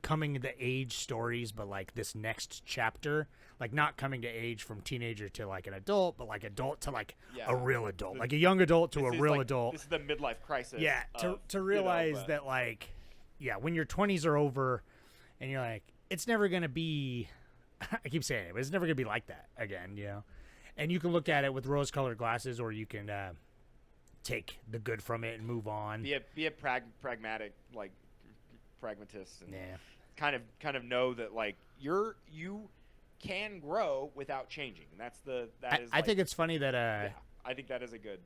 coming to age stories, but like this next chapter, like not coming to age from teenager to like an adult, but like adult to like a real adult, like a young adult to a real adult. This is the midlife crisis. Yeah, to realize that like, when your 20s are over and you're like, it's never going to be, I keep saying it, but it's never going to be like that again, And you can look at it with rose-colored glasses, or you can take the good from it and move on. Be a pragmatic, like pragmatist, and kind of know that like you can grow without changing. And I think it's funny that I think that is a good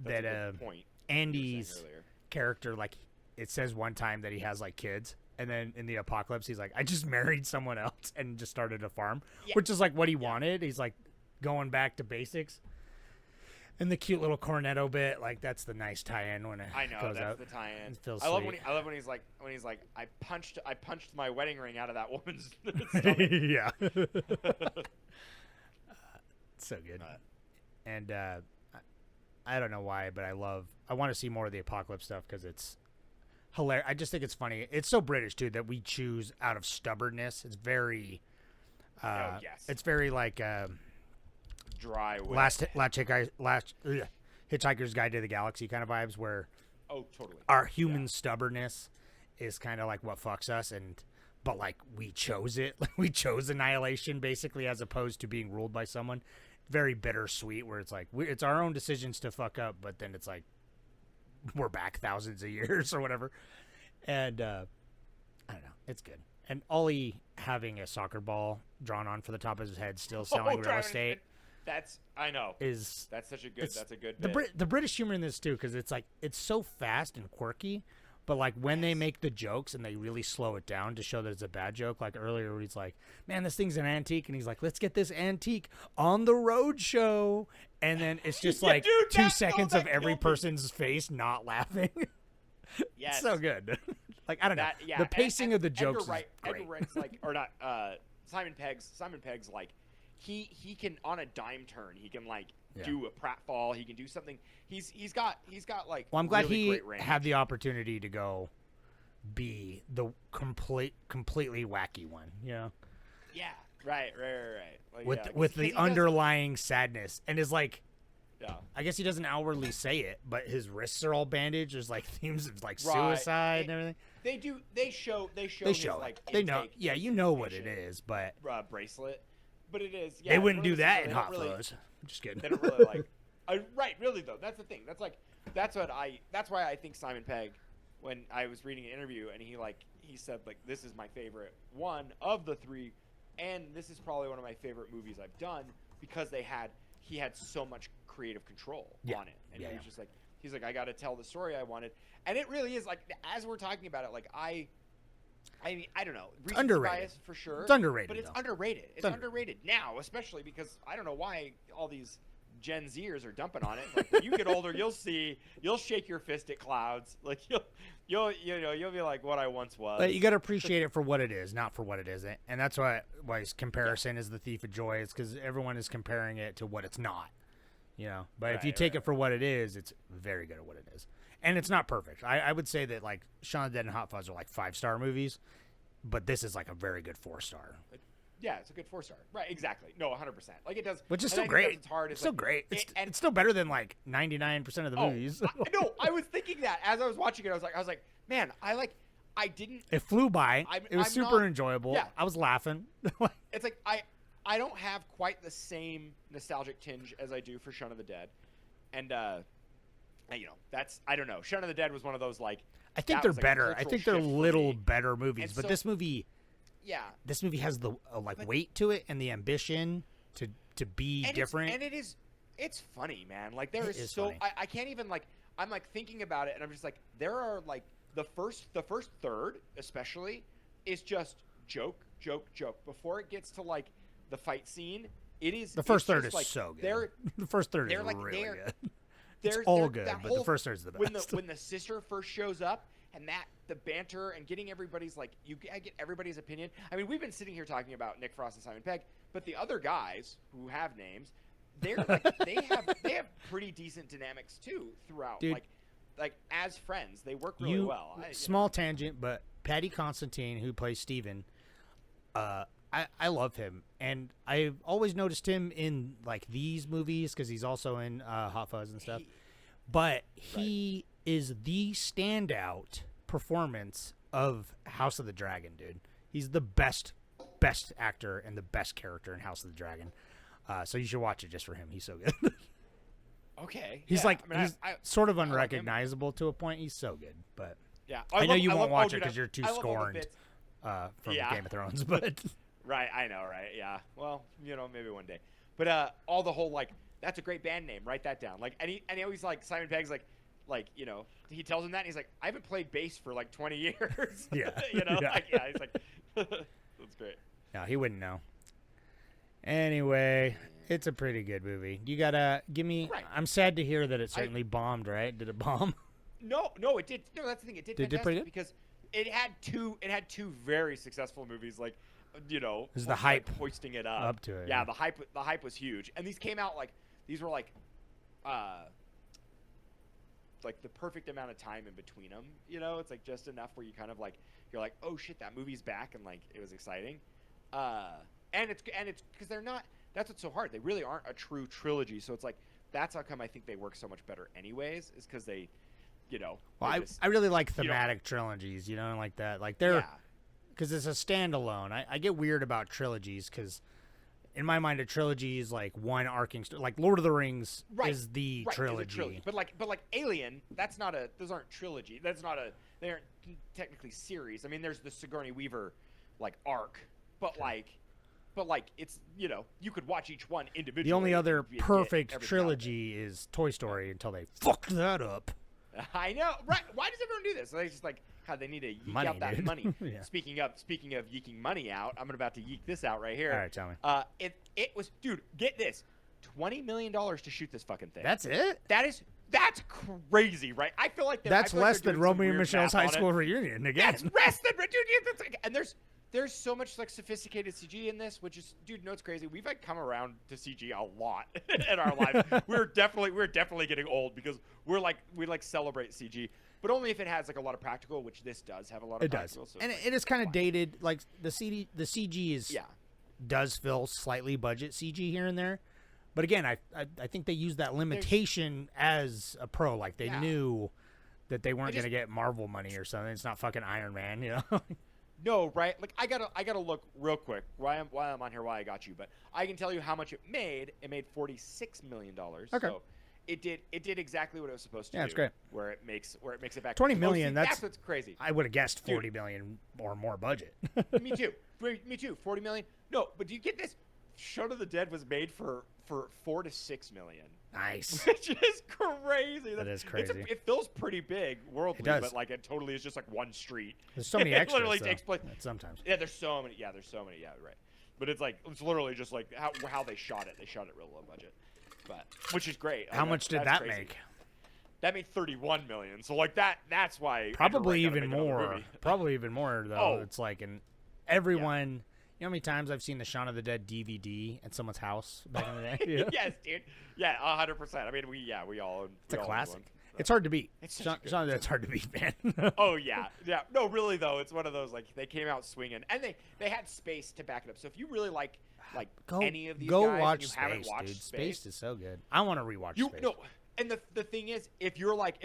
point. Andy's character, like it says one time that he has like kids. And then in the apocalypse, he's like, I just married someone else and just started a farm, which is like what he wanted. He's like going back to basics. And the cute little cornetto bit, like that's the nice tie-in when it goes out. The tie-in. It feels I love sweet. when he's like I punched my wedding ring out of that woman's stomach. Yeah. So good. And I don't know why, but I want to see more of the apocalypse stuff because it's hilarious. I just think it's funny. It's so British too that we choose out of stubbornness. It's very it's very like dry Hitchhiker's Guide to the Galaxy kind of vibes, where totally our human stubbornness is kind of like what fucks us, but like we chose it. Like we chose annihilation basically, as opposed to being ruled by someone. Very bittersweet, where it's like it's our own decisions to fuck up, but then it's like we're back thousands of years or whatever. And I don't know, it's good. And Ollie having a soccer ball drawn on for the top of his head, still selling real estate. That's such a good. That's a good. The British humor in this too, because it's like it's so fast and quirky, but like when they make the jokes and they really slow it down to show that it's a bad joke. Like earlier, where he's like, "Man, this thing's an antique," and he's like, "Let's get this antique on the road show," and then it's just like dude, 2 seconds of every person's face not laughing. Yes, it's so good. Like I don't know, the pacing of the jokes is great. Edgar Wright's like, or not. Simon Pegg's like. He can on a dime turn. He can like do a pratfall. He can do something. He's got like. Well, I'm glad really he great range. had the opportunity to go be the completely wacky one. Yeah. Yeah. Right. Like, with the underlying sadness, and is like. Yeah. I guess he doesn't outwardly say it, but his wrists are all bandaged. There's like themes of like suicide and everything. They do. They show. His, like, they know. Yeah, you know what it is, but bracelet. But it is. Yeah, they wouldn't do that in Hot Fuzz. I'm just kidding. They don't really like. Right. Really though. That's the thing. That's why I think Simon Pegg, when I was reading an interview and he said like, this is my favorite one of the 3, and this is probably one of my favorite movies I've done because he had so much creative control on it, and he was just like, he's like, I got to tell the story I wanted, and it really is like, as we're talking about it, like I mean, I don't know. It's underrated. Bias for sure. It's underrated. But it's underrated. It's underrated now, especially because I don't know why all these Gen Zers are dumping on it. Like when you get older, you'll shake your fist at clouds. Like you'll be like what I once was. But you got to appreciate it for what it is, not for what it isn't. And that's why his comparison is the thief of joy. It's because everyone is comparing it to what it's not. But if you take it for what it is, it's very good at what it is. And it's not perfect. I would say that like Shaun of the Dead and Hot Fuzz are like 5-star movies, but this is like a very good 4-star. Yeah, it's a good 4-star. Right, exactly. No, 100%. Like it does. Which is and I still think great. that's what's hard. It's still like, great. It's still better than like 99% of the movies. No, I was thinking that as I was watching it. I was like, man, I didn't. It flew by. It was super enjoyable. Yeah. I was laughing. It's like I don't have quite the same nostalgic tinge as I do for Shaun of the Dead, and that's I don't know. Shaun of the Dead was one of those like. I think they're better. I think they're little better movies, but this movie. Yeah. This movie has the weight to it and the ambition to be different. It's funny, man. Like there is so funny. I can't even like I'm like thinking about it and I'm just like there are like the first third especially is just joke before it gets to like the fight scene. It is the first third is like, so good. The first third is like, really good. It's all good, but the first third's the best. When the sister first shows up and the banter and getting everybody's like I get everybody's opinion. I mean, we've been sitting here talking about Nick Frost and Simon Pegg, but the other guys who have names, they're like they have pretty decent dynamics too throughout. Dude, like as friends, they work really well. Small tangent, but Paddy Constantine, who plays Steven, I love him, and I've always noticed him in like these movies because he's also in Hot Fuzz and stuff. But he is the standout performance of House of the Dragon, dude. He's the best actor and the best character in House of the Dragon. So you should watch it just for him. He's so good. Okay. He's yeah, like I mean, he's sort of unrecognizable to a point. He's so good, but yeah, I know you won't watch it because you're too scorned from Yeah. Game of Thrones. But right, I know, right? Yeah. Well, maybe one day. But all the whole like that's a great band name. Write that down. Like, and he always like Simon Pegg's like he tells him that and he's like, I haven't played bass for like 20 years. Yeah. He's like, that's great. No, he wouldn't know. Anyway, it's a pretty good movie. You gotta give me. Right. I'm sad to hear that it certainly bombed. Right? Did it bomb? No, it did. No, that's the thing. It did. Did it pretty good? Because it had two very successful movies. Like, is the hype hoisting it up to it? Yeah, the hype was huge, and these came out these were like the perfect amount of time in between them. It's like just enough where you kind of like you're like, oh shit, that movie's back, and like it was exciting. And it's because they're not. That's what's so hard. They really aren't a true trilogy. So it's like that's how come I think they work so much better, anyways. Is because they, Well, I really like thematic trilogies. Like that. Like they're because it's a standalone. I get weird about trilogies because in my mind, a trilogy is like one arcing story. Like Lord of the Rings is the trilogy. But like Alien, those aren't trilogy. They aren't technically series. I mean, there's the Sigourney Weaver like arc, but it's you could watch each one individually. The only other perfect trilogy is Toy Story until they fucked that up. I know, right? Why does everyone do this? They just like how they need to yeek money, out that dude. money. Yeah. Speaking of yeeking money out, I'm about to yeek this out right here. All right, tell me. It was, dude, get this, $20 million to shoot this fucking thing. That's it? That's crazy, right? I feel like that's less than Romeo and Michelle's high school reunion again. That's less than, dude. And there's so much like sophisticated CG in this, which is, dude, it's crazy. We've like come around to CG a lot in our lives. We're definitely getting old because we celebrate CG, but only if it has like a lot of practical, which this does have a lot of practical. It does, and it is kind of dated. Like the CG is does feel slightly budget CG here and there, but again, I think they used that limitation as a pro. Like they knew that they weren't going to get Marvel money or something. It's not fucking Iron Man, No, right? Like I gotta look real quick while I'm on here. Why I got you, but I can tell you how much it made. It made $46 million. Okay. So it did exactly what it was supposed to do. Yeah, it's great. Where it makes it back. 20 million. That's what's crazy. I would have guessed 40 million or more budget. Me too. 40 million. No, but do you get this? Shaun of the Dead was made for $4 to $6 million. Nice. Which is crazy. That is crazy. It feels pretty big, worldly, but like it totally is just like one street. There's so many extras. It literally takes place sometimes. Yeah, there's so many. Yeah, right. But it's literally just like how they shot it. They shot it real low budget. but which is great. How Like, much did that's that crazy. make? That made 31 million. So like that's why Edgar Probably Wright gotta even make another more. movie. Probably even more though. Oh. It's like everyone. You know how many times I've seen the Shaun of the Dead DVD at someone's house back in the day? Yeah. Yes, dude. Yeah, 100%. I mean, we all. It's a we all classic. own one. It's hard to beat. It's such Shaun a good- Shaun of the Dead's hard to beat, man. Oh yeah. No, really though, it's one of those like they came out swinging, and they had space to back it up. So if you really like any of these go guys, watch and you haven't Space, watched dude. Space, Space is so good. I want to rewatch you Space. no. And the thing is, if you're like,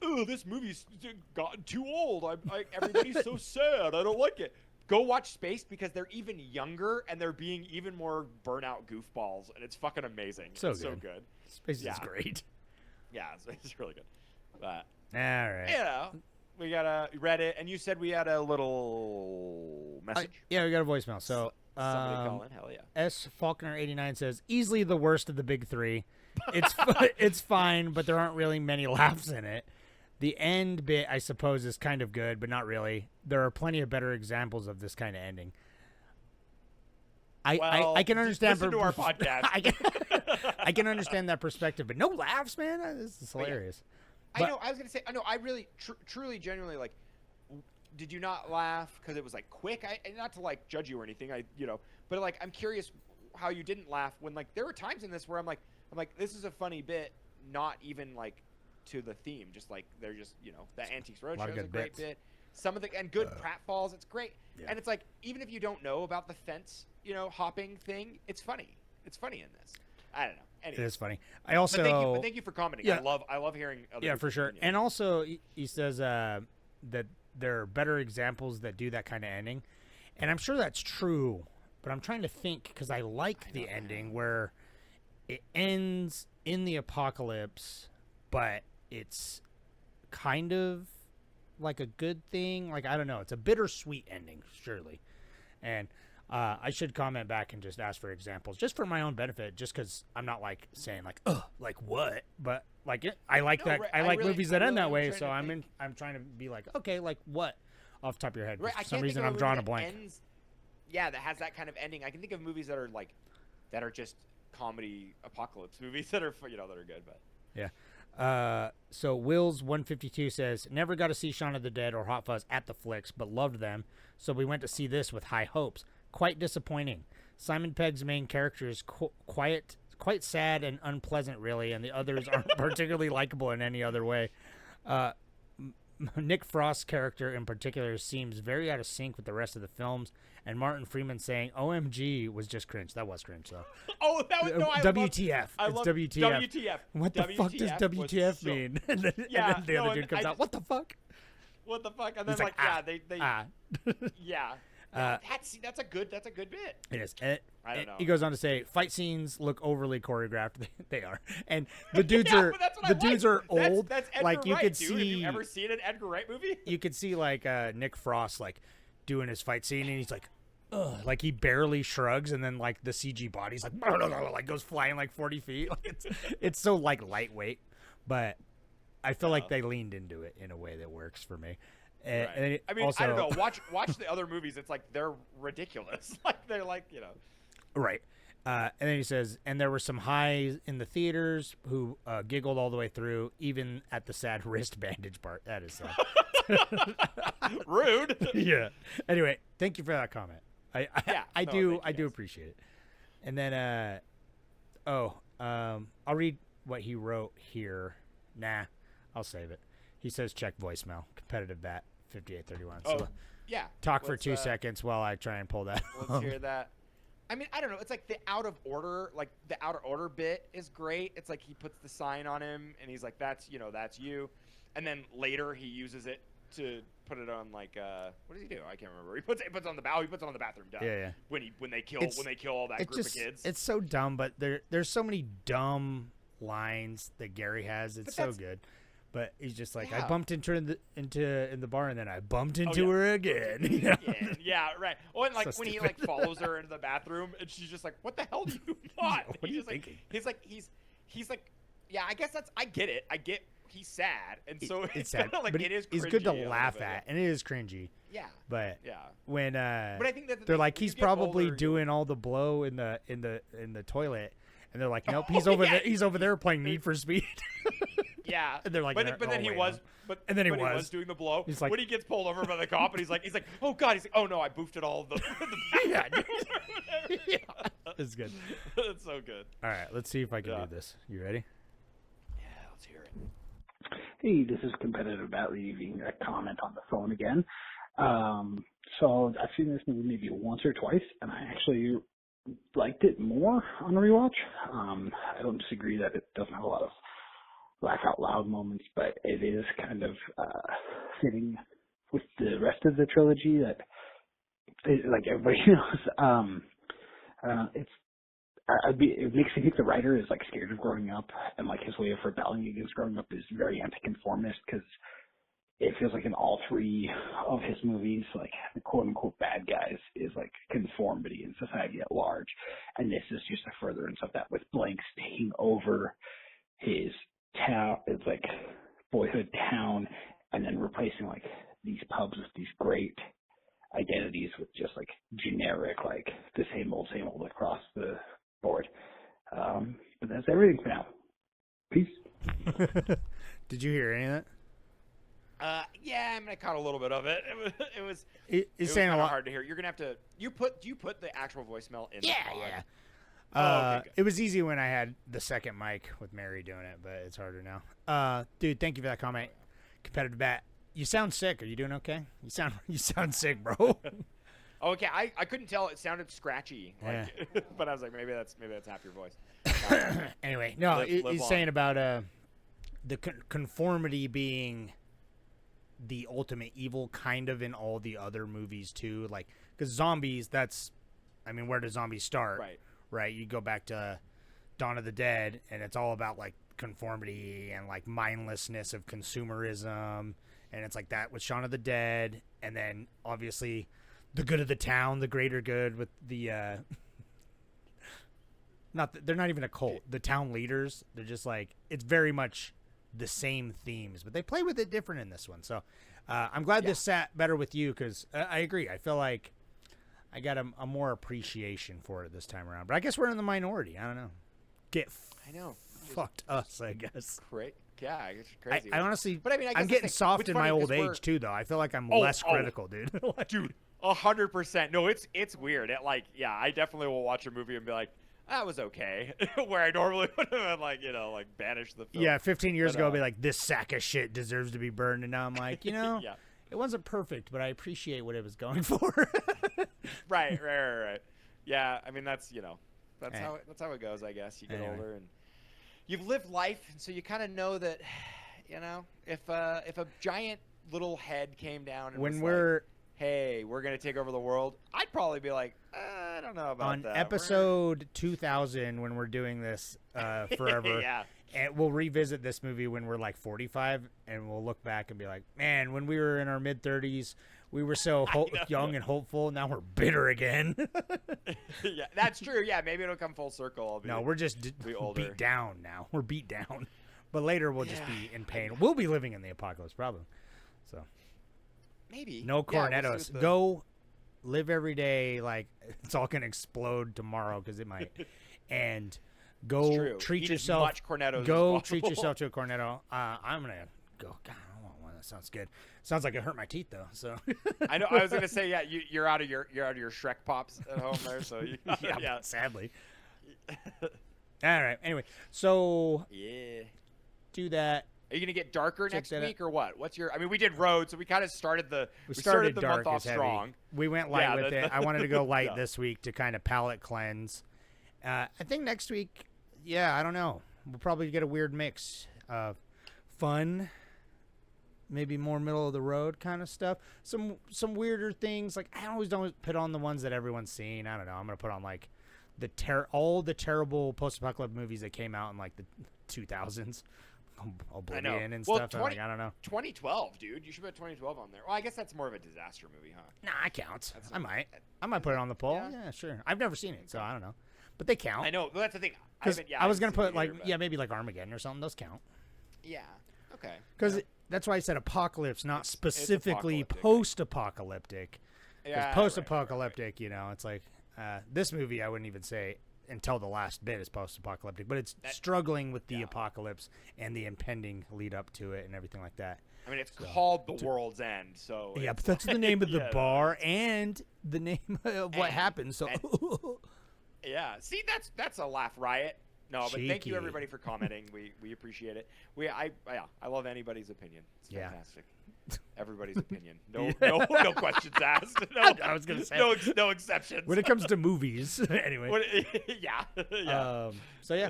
oh, this movie's gotten too old. Everybody's so sad. I don't like it. Go watch Space because they're even younger and they're being even more burnout goofballs, and it's fucking amazing. So It's good. so good. Space Yeah. is great. Yeah, it's really good. But All right. you know, we got read it, and you said we had a little message. Yeah, we got a voicemail. So Somebody call in. Hell yeah. S Faulkner 89 says easily the worst of the big three. It's it's fine, but there aren't really many laughs in it. The end bit, I suppose, is kind of good, but not really. There are plenty of better examples of this kind of ending. I can understand. Listen to our podcast. I can understand that perspective, but no laughs, man. This is hilarious. I know. I was gonna say. I know. I really, truly, genuinely, like. Did you not laugh because it was like quick? Not to like judge you or anything. But like I'm curious how you didn't laugh when like there were times in this where I'm like this is a funny bit, not even like to the theme. Just like they're just the Antiques Roadshow is a great bit. Some of the and good pratfalls. It's great. Yeah. And it's like even if you don't know about the fence, hopping thing, it's funny. It's funny in this. I don't know. Anyway. It is funny. I also But thank you for commenting. Yeah. I love hearing. Other yeah, for people's sure. opinions. And also, he says that there are better examples that do that kind of ending, and I'm sure that's true. But I'm trying to think because I like the ending where it ends in the apocalypse, but it's kind of like a good thing. Like I don't know, it's a bittersweet ending, surely. And I should comment back and just ask for examples, just for my own benefit, just because I'm not like saying like, ugh, like what, but like I like that. right, I like really- movies I that end really that am way. trying So to I'm think. I'm trying to be like, okay, like what, off the top of your head. Right, For I some can't reason, think of I'm movie drawing a that blank. ends- that has that kind of ending. I can think of movies that are like, that are just comedy apocalypse movies that are that are good. But Yeah. So Will's 152 says, never got to see Shaun of the Dead or Hot Fuzz at the flicks, but loved them. So we went to see this with high hopes. Quite disappointing. Simon Pegg's main character is quite sad and unpleasant, really, and the others aren't particularly likable in any other way. Nick Frost's character in particular seems very out of sync with the rest of the films, and Martin Freeman saying "OMG" was just cringe. That was cringe, though. oh, that was no, I WTF. I It's love WTF. WTF. What the fuck does was WTF so- mean? And then, Yeah, and then the no, other and dude comes I out, just- what the fuck? What the fuck? And then He's like, they ah. yeah. That's a good bit. It is. And I don't know. He goes on to say, fight scenes look overly choreographed. They are, and the dudes Yeah, are but that's what the I dudes like. are old. That's Edgar like you Wright, could dude. see. Have you ever seen an Edgar Wright movie? You could see like Nick Frost like doing his fight scene, and he's like, ugh, like he barely shrugs, and then like the CG body's like, like goes flying like 40 feet. Like it's so like lightweight, but I feel like they leaned into it in a way that works for me. Right. And it I mean, also, I don't know. Watch the other movies. It's like they're ridiculous. Like they're like right. And then he says, and there were some highs in the theaters who giggled all the way through, even at the sad wrist bandage part. That is sad. rude. Yeah. Anyway, thank you for that comment. I thank do you, I do guys. appreciate it. And then I'll read what he wrote here. Nah, I'll save it. He says check voicemail. Competitive bat 5831. So Oh, yeah. talk for Let's, 2 seconds while I try and pull that. Let's hear that. I mean, I don't know. It's like the out of order bit is great. It's like he puts the sign on him and he's like, that's you. And then later he uses it to put it on like what does he do? I can't remember. He puts it on the bathroom door. Yeah. When they kill all that It's group just of kids. it's so dumb, but there's so many dumb lines that Gary has. It's so good. But he's just like, I Yeah. bumped into her in the bar, and then I bumped into yeah. her again. You know? Yeah, right. Oh, and like So when he stupid. like follows her into the bathroom, and she's just like, "What the hell do you want?" What are you thinking? He's like, yeah. I guess I get it. I get he's sad, and so It's sad, kinda like but it is. it's good to cringy a little laugh bit, at, and it is cringy. Yeah. But Yeah. when But I think that the they're thing, like, when you he's get probably older, doing all the blow in the toilet, And they're like, nope, he's over there. He's over there playing Need for Speed. Yeah. And they're like, but "No, then he wait, was, no." but And then he when was. doing the blow. He's like- when he gets pulled over by the cop, and he's like, oh god, he's like, oh no, I boofed it all. The Yeah. Yeah. It's good. That's so good. All right, let's see if I can do this. You ready? Yeah, let's hear it. Hey, this is Competitive Bat leaving a comment on the phone again. So I've seen this movie maybe once or twice, and I actually liked it more on rewatch. I don't disagree that it doesn't have a lot of laugh out loud moments, but it is kind of fitting with the rest of the trilogy that, like everybody knows, it makes me think the writer is like scared of growing up, and like his way of rebelling against growing up is very anti-conformist, because it feels like in all three of his movies, like the quote-unquote bad guys is like conformity in society at large, and this is just a furtherance of that, with Blanks taking over his town, it's like boyhood town, and then replacing like these pubs with these great identities with just like generic, like the same old across the board. But that's everything for now. Peace. Did you hear any of that? Yeah, I mean, I caught a little bit of it. It was saying a lot. hard to hear. You're gonna have to. Do you put the actual voicemail in? Yeah, the pod? yeah. Okay, good. It was easy when I had the second mic with Mary doing it, but it's harder now. Dude, thank you for that comment. Competitive Bat, you sound sick. Are you doing okay? You sound sick, bro. Okay, I couldn't tell. It sounded scratchy, like, but I was like, maybe that's half your voice. Anyway, no, Live he's on. saying about the conformity being the ultimate evil, kind of in all the other movies too. Like, because zombies, where do zombies start? Right. You go back to Dawn of the Dead, and it's all about like conformity and like mindlessness of consumerism, and it's like that with Shaun of the Dead, and then obviously the good of the town, the greater good with the they're not even a cult. The town leaders, they're just like, it's very much the same themes, but they play with it different in this one. So I'm glad this sat better with you, because I agree. I feel like I got a more appreciation for it this time around. But I guess we're in the minority. I don't know. I know. Fucked us, I guess. Yeah, it's crazy. I honestly, but I mean, I guess I'm getting it's soft it's in funny my old 'cause we're- age too, though. I feel like I'm less critical, dude. Dude, 100%. No, it's weird. I definitely will watch a movie and be like, that was okay. Where I normally would have like banished the film. Yeah, 15 years ago, I'd be like, this sack of shit deserves to be burned, and now I'm like, Yeah. it wasn't perfect, but I appreciate what it was going for. Right. Yeah, I mean that's how it goes. I guess you get older and you've lived life, and so you kind of know that, if a giant little head came down and was like, hey, we're gonna take over the world, I'd probably be like, I don't know about that. On episode 2000, when we're doing this forever, Yeah. and we'll revisit this movie when we're like 45, and we'll look back and be like, man, when we were in our mid-30s, we were so young and hopeful. Now we're bitter again. Yeah, that's true. Yeah, maybe it'll come full circle. We're just beat down now. We're beat down. But later we'll just be in pain. We'll be living in the apocalypse, probably. So maybe. no Cornettos. We'll see Go live every day like it's all going to explode tomorrow, because it might. And go treat Eat yourself. as much Cornettos Go as treat possible. yourself to a Cornetto. I'm going to go. God, I don't want one. That sounds good. Sounds like it hurt my teeth, though. So I know. I was gonna say, you're out of your Shrek pops at home there. So yeah, sadly. All right. Anyway, so do that. Are you gonna get darker next that week or what? What's your? I mean, we did Road, so we kind of started the We started the dark month off as heavy. strong. We went light with it. I wanted to go light Yeah. this week to kind of palate cleanse. I think next week, I don't know. We'll probably get a weird mix of fun, maybe more middle of the road kind of stuff. Some weirder things. Like, I always don't put on the ones that everyone's seen. I don't know. I'm gonna put on like all the terrible post-apocalyptic movies that came out in like the 2000s. Oblivion and stuff. I don't know. 2012, dude. You should put 2012 on there. Well, I guess that's more of a disaster movie, huh? Nah, it counts. I might put it on the poll. Yeah, sure. I've never seen it, so I don't know. But they count. I know. But that's the thing. I was gonna put maybe like Armageddon or something. Those count. Yeah. Okay. Because that's why I said apocalypse, not specifically apocalyptic. Post-apocalyptic. Because Yeah. post-apocalyptic, it's like this movie. I wouldn't even say until the last bit is post-apocalyptic, but it's struggling with the apocalypse and the impending lead up to it and everything like that. I mean, it's called The World's End, so Yeah, but that's the name of the bar and the name of what And- happened. So yeah, see, that's a laugh riot. No, but thank Cheeky. you everybody for commenting. We appreciate it. I love anybody's opinion. It's Yeah. fantastic. Everybody's opinion. No questions asked. No, I was gonna say. no exceptions. when it comes to movies, anyway. yeah. So yeah,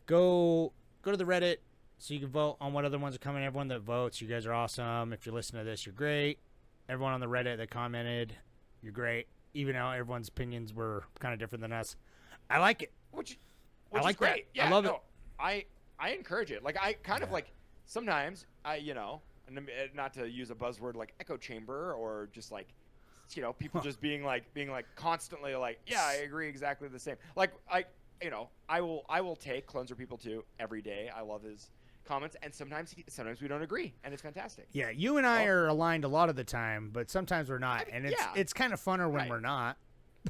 go to the Reddit so you can vote on what other ones are coming. Everyone that votes, you guys are awesome. If you're listening to this, you're great. Everyone on the Reddit that commented, you're great. Even though everyone's opinions were kind of different than us, I like it. Which I like is great. that. I Yeah, love it. I encourage it. Like I kind of like sometimes and not to use a buzzword like echo chamber or just like people just being like constantly like, yeah, I agree exactly the same. Like I will take Clones People too every day. I love his comments, and sometimes we don't agree, and it's fantastic. Yeah, you and I are aligned a lot of the time, but sometimes we're not, and it's kind of funner when we're not.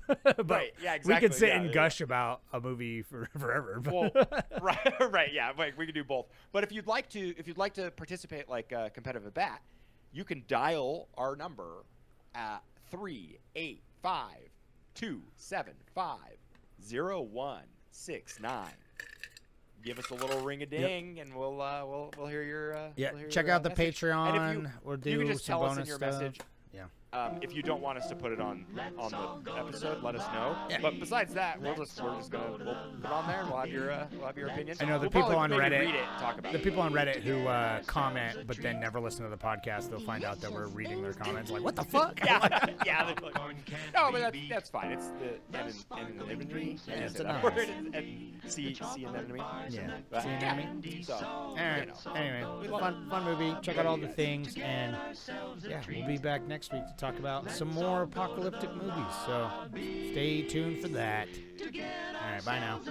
But Right, yeah, we exactly, could sit yeah, and yeah. gush about a movie forever. Well, right, yeah, like we can do both. But if you'd like to participate like competitive bat, you can dial our number at 385-275-0169. Give us a little ring a ding, and we'll hear your Yeah, we'll hear check your, out the message. And Patreon. if We'll you can do just some tell us bonus in your stuff. message. Yeah. If you don't want us to put it on the episode, let us know. Yeah. But besides that, we're just gonna put it on there, and we'll have your opinion. I know the We'll people probably on maybe Reddit. read it and talk about The it. people on Reddit who comment but then never listen to the podcast, they'll find out that we're reading their comments. Like, what the fuck? Yeah, yeah. they're like, no, but that's fine. It's the anonymity. it's C anemone. Yeah. But, See you, yeah. enemy? So, All right. Anyway, we love fun movie. Check out all the things, and yeah, we'll be back next week to talk about some more apocalyptic movies. So stay tuned for that. All right, bye now.